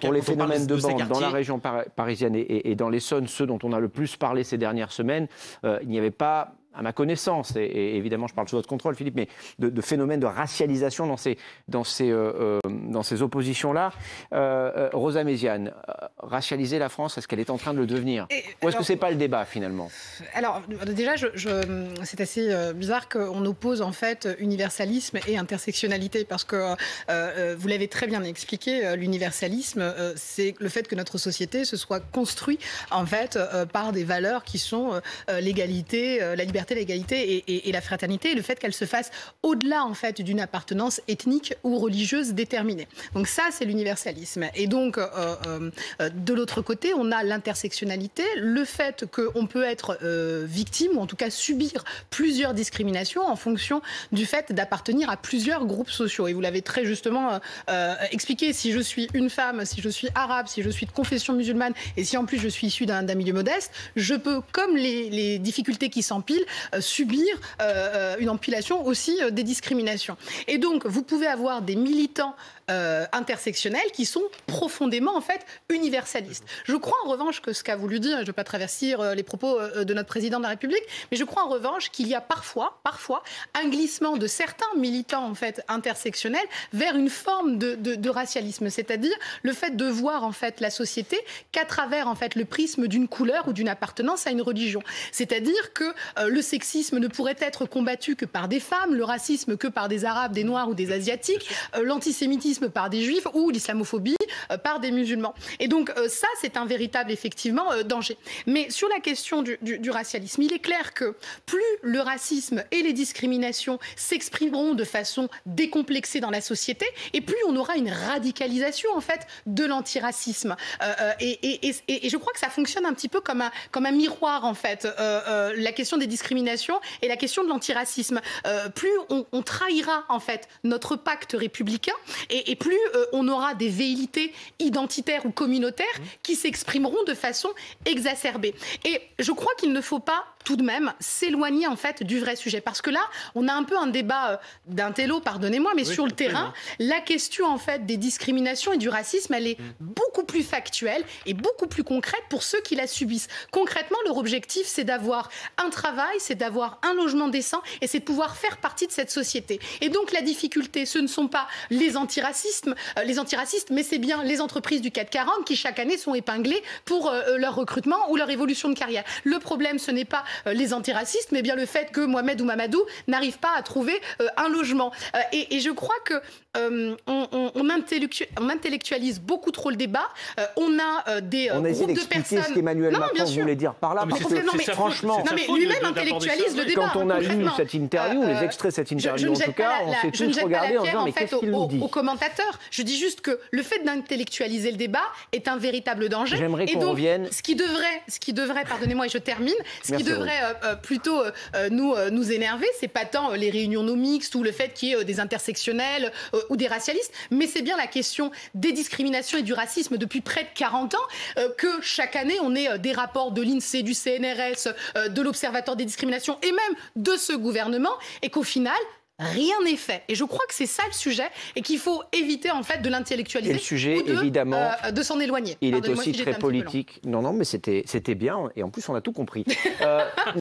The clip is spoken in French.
Pour les phénomènes de bande dans la région parisienne et dans l'Essonne, ceux dont on a le plus parlé ces dernières semaines, il n'y avait pas, à ma connaissance, et évidemment je parle sous votre contrôle Philippe, mais de phénomènes de racialisation dans ces oppositions-là. Rosa Méziane, racialiser la France, est-ce qu'elle est en train de le devenir? Ou est-ce que ce n'est pas le débat finalement? Alors déjà, c'est assez bizarre qu'on oppose en fait universalisme et intersectionnalité, parce que vous l'avez très bien expliqué, l'universalisme, c'est le fait que notre société se soit construite en fait par des valeurs qui sont l'égalité, la liberté, l'égalité et la fraternité, et le fait qu'elle se fasse au-delà en fait d'une appartenance ethnique ou religieuse déterminée. Donc ça, c'est l'universalisme. Et donc de l'autre côté, on a l'intersectionnalité, le fait qu'on peut être victime ou en tout cas subir plusieurs discriminations en fonction du fait d'appartenir à plusieurs groupes sociaux. Et vous l'avez très justement expliqué, si je suis une femme, si je suis arabe, si je suis de confession musulmane et si en plus je suis issue d'un milieu modeste, je peux, comme les difficultés qui s'empilent, subir une empilation aussi des discriminations. Et donc, vous pouvez avoir des militants intersectionnels qui sont profondément, en fait, universalistes. Je crois, en revanche, que ce qu'a voulu dire, je ne vais pas travestir les propos de notre président de la République, mais je crois, en revanche, qu'il y a parfois, un glissement de certains militants, en fait, intersectionnels vers une forme de racialisme, c'est-à-dire le fait de voir, en fait, la société qu'à travers, en fait, le prisme d'une couleur ou d'une appartenance à une religion. C'est-à-dire que le sexisme ne pourrait être combattu que par des femmes, le racisme que par des Arabes, des Noirs ou des Asiatiques, l'antisémitisme par des Juifs ou l'islamophobie par des musulmans. Et donc ça, c'est un véritable, effectivement, danger. Mais sur la question du racialisme, il est clair que plus le racisme et les discriminations s'exprimeront de façon décomplexée dans la société, et plus on aura une radicalisation, en fait, de l'antiracisme. Et je crois que ça fonctionne un petit peu comme un miroir, en fait, la question des discriminations et la question de l'antiracisme. Plus on trahira, en fait, notre pacte républicain, et plus on aura des velléités identitaires ou communautaires qui s'exprimeront de façon exacerbée. Et je crois qu'il ne faut pas tout de même s'éloigner, en fait, du vrai sujet. Parce que là, on a un peu un débat d'intello, pardonnez-moi, mais oui, sur le terrain, la question, en fait, des discriminations et du racisme, elle est beaucoup plus factuelle et beaucoup plus concrète pour ceux qui la subissent. Concrètement, leur objectif, c'est d'avoir un travail, c'est d'avoir un logement décent et c'est de pouvoir faire partie de cette société. Et donc, la difficulté, ce ne sont pas les antiracistes, mais c'est bien les entreprises du CAC 40 qui, chaque année, sont épinglées pour leur recrutement ou leur évolution de carrière. Le problème, ce n'est pas les antiracistes, mais bien le fait que Mohamed ou Mamadou n'arrivent pas à trouver un logement. Et je crois que on intellectualise beaucoup trop le débat. On a des groupes de personnes... ce qu'Emmanuel Macron voulait dire par là. Franchement, lui-même intellectualise le débat. Quand on a lu cette interview, les extraits de cette interview, en tout cas, on s'est tous regardés en disant, mais qu'est-ce qu'il nous dit ? Aux commentateurs. Je dis juste que le fait d'intellectualiser le débat est un véritable danger. J'aimerais qu'on revienne... Ce qui devrait, pardonnez-moi et je termine, ce qui devrait plutôt nous énerver, c'est pas tant les réunions non mixtes ou le fait qu'il y ait des intersectionnels ou des racialistes, mais c'est bien la question des discriminations et du racisme depuis près de 40 ans, que chaque année on ait des rapports de l'INSEE, du CNRS, de l'Observatoire des discriminations et même de ce gouvernement, et qu'au final, rien n'est fait. Et je crois que c'est ça le sujet et qu'il faut éviter, en fait, de l'intellectualiser. Et le sujet, évidemment, de s'en éloigner. Il est aussi très politique. Non, mais c'était bien et en plus on a tout compris.